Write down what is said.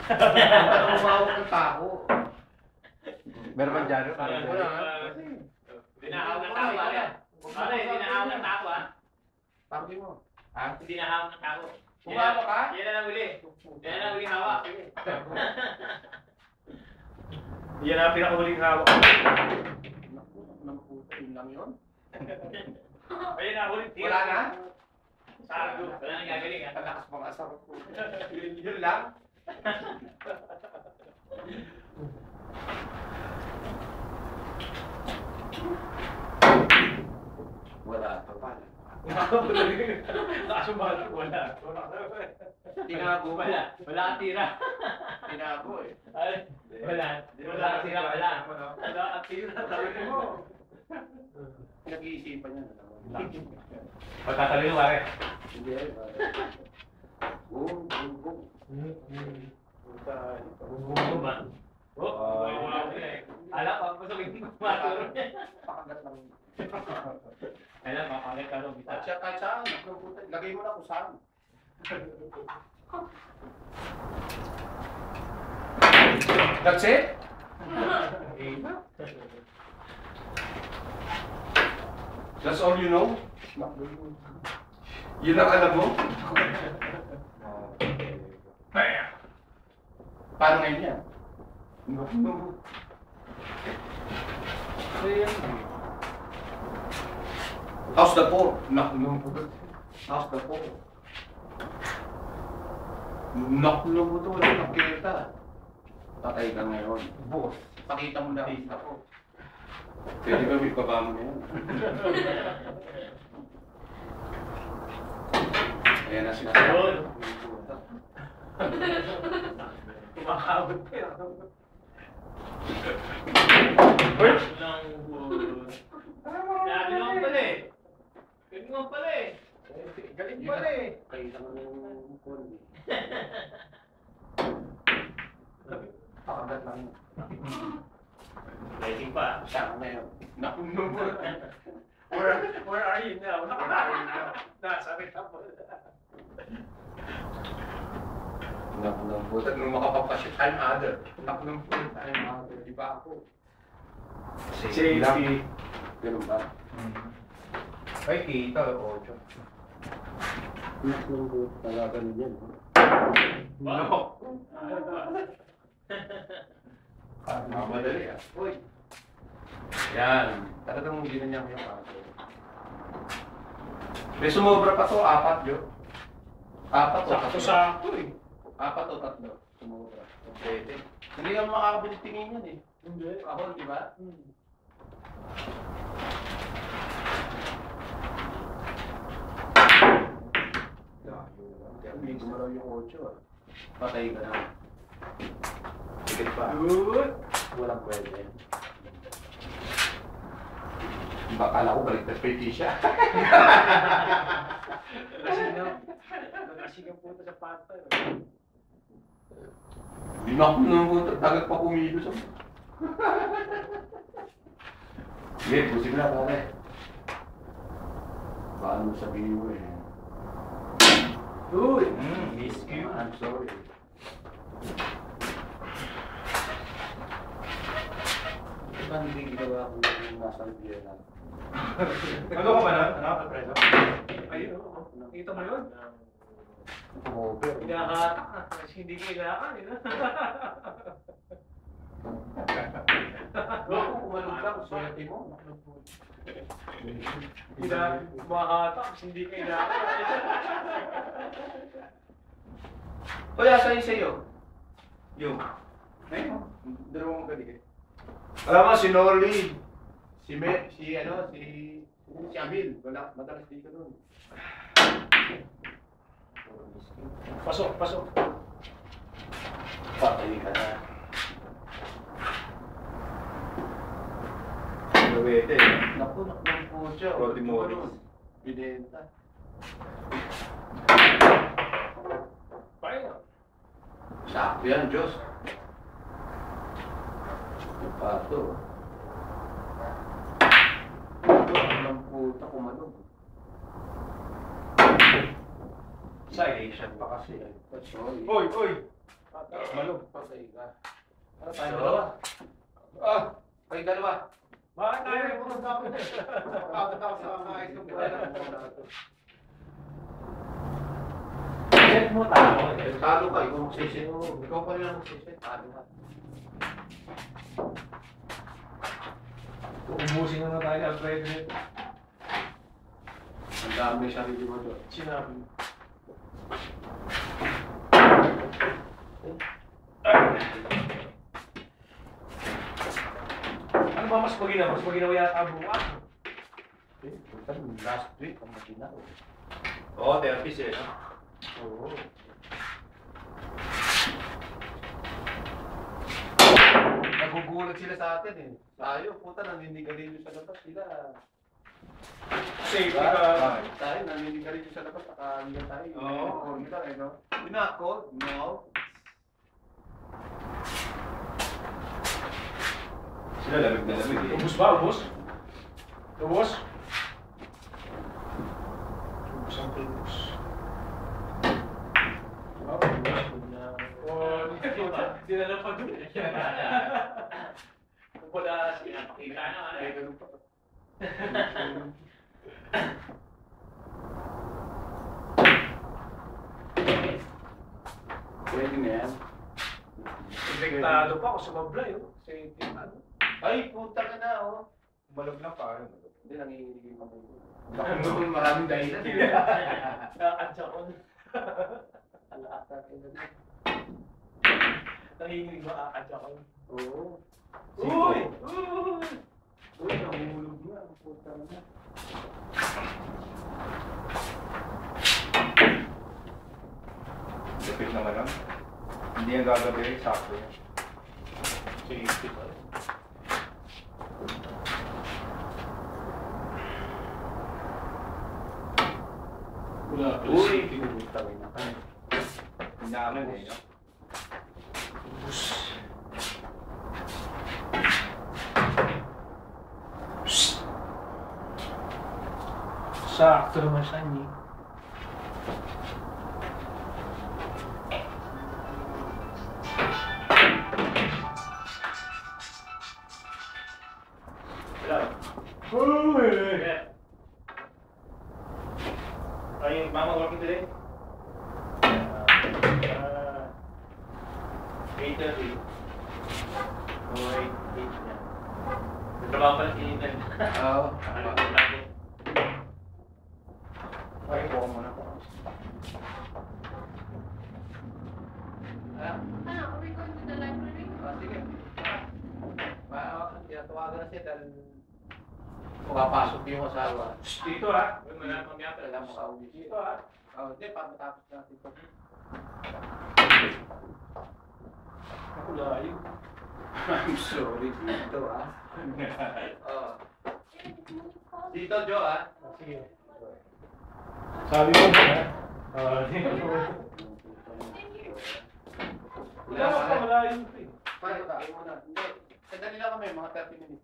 Umawak ng tako. Meron ba dyan? Dinahaw ng tao, pare. Pare, dinahaw ng tao, ha? Pangin mo. Ha? Dinahaw ng tao. Umawak ka? Yan na lang uli. Yan na lang uli hawak. Yan na pinakahuling hawak. Naputa, yun lang yun. Ayun na, huling tira. Wala na? Sarado. Wala nang gagaling, ha? Ang lakas mga asar ko. Yun lang. Wala pa pala. Nakasumalo, wala. Tinago mo. Wala. Wala kang tira. Tinago eh. Ay, wala. Wala kang tira, wala. Wala at tira. Sabi mo. Nag-iisipan niya na. Pagkatalo pare. Hindi eh. Boom, boom, boom. Bumubog ba? Oh, alam ko, gusto ko hindi maturo. Pakagat lang. Alam, makagat ka rin. At siya kahit saan, lagay mo na kung saan. That's it? That's all you know? Yun ang alam mo? Paano ngayon yan? No. How's the poor? No. How's the poor? Naklo mo to, wala nakita. Patay ka ngayon. Boss, pakita mo na ako. Pwede ba may baba mo na yan? Ayan na sila. Kumakabot ka yan. Uy! Grabe naman pala eh. Galing naman pala eh. Galing pala eh. Pakita mo na yung phone. Pakagat lang. Lighting pa. Siya na yun. Nakuno mo. Where are you now? Nasa rin ako. Nakuno. Nung makapapasya time other. Nakuno time other. Di ba ako? Safety. Ganun ba? Ay, kita. 8. Nakuno. Nagaganon yan. No! Madali ah. Uy. Yan. Talagang ginanyan ko yung kaso. May sumobra pa to, 4, Jo. 4 o 3. Sakto eh. 4 o 3. Sumobra. Pwede. Hindi ka makakabili tingin yan eh. Hindi. Ako, di ba? Hindi gumalaw yung 8 ah. Patay ka na. Higit pa. Good. Walang pwede. Bakala ko balik na siya. Nakasigaw po ito sa pata. Hindi na ako nung agad pa kumilos ako. Sige, busig na pare. Paano sabihin mo eh? Good. Miss you. I'm sorry. Diba hindi ginawa ko yung nasa Vienna? Ano ka ba na? Ano? Preso? Ayun. Nakita mo yun? Tumover. Pinakatak na. Kasi hindi kailangan. Kung umalog ka, swerte mo. Makatak kasi hindi kailangan. Kaya sa'yo sa'yo. Yung. Ngayon, dalawang galing. Alam mo, si Norly, si Abil, wala, madalas di ka doon. Pasok, pasok. Patay ka na. Gawete. Naku, po siya. Roti Morris. Binenta. Paano? Sakto yan, Diyos. Yung pato. Ito, ang puta kumalog. Silation pa kasi. Sorry. Oy, oy! Malog. Patay ka. Ano tayo dalawa? Ah! Kayo dalawa. Bakit tayo? Pagod ako sa mga ayos ng buhay ng mga ito. Set mo tayo. Talo ka, ikaw magsisit. Ikaw pa rin ang magsisit. Talo ka. Ubusin na tayo, Alfred. Ang dami yung sarili mo doon. Sinabi. Ano ba mas maginaw? Mas maginaw yata bukas. Last week, ang maginaw. Oo, therapist eh, no? Oo. Nagugulat sila sa atin eh. Tayo, puta, naninigarilyo sa labas sila. Safety Diba? ka. Tayo, naninigarilyo sa labas, nakaligan tayo. Oo. Call nila eh, no? You're not cold? No. Sila lamig na lamig eh. Ubus ba? Ubus? Ubus? Ubus ang ubus. Hindi na lang pa doon eh. Wala siya. Pakita na. Eh, ganun pa. Pwede na yan. Talo pa ako sa mablay. Safety ano. Ay, puta ka na, oh. Malog lang pa. Hindi, nangihilig yung mga ito. Maraming dahilan. Nakakadya ko. Alaat natin na din. Nanginginig ba kakadya ko? Oo. Uy! Uy, nahulog na. Ang puta na. Depit naman lang. Hindi yan gagabi, sakto yan. Safety pa. Wala. Uy, puta na. Inaman eh, no? Ubus. Sakto naman siya niya. Are you mama working today? 8:30. Oh, 8 na. Nagtrabaho pala si Ethan. Oo. Ay, buka muna po. Are we going to the library? Sige. Tinatawagan na siya dahil pumapasok yung asawa. Dito ha. Mamaya pa. Kailangan makauwi siya. Dito ha. Hindi, para matapos natin ito. Ako layo. I'm sorry dito, ah. Oh. Dito, Joe, ah. Sige. Sabi mo ba? Wala ka malayo. Paano ka? Hindi. Sandali lang kami, mga 30 minutes.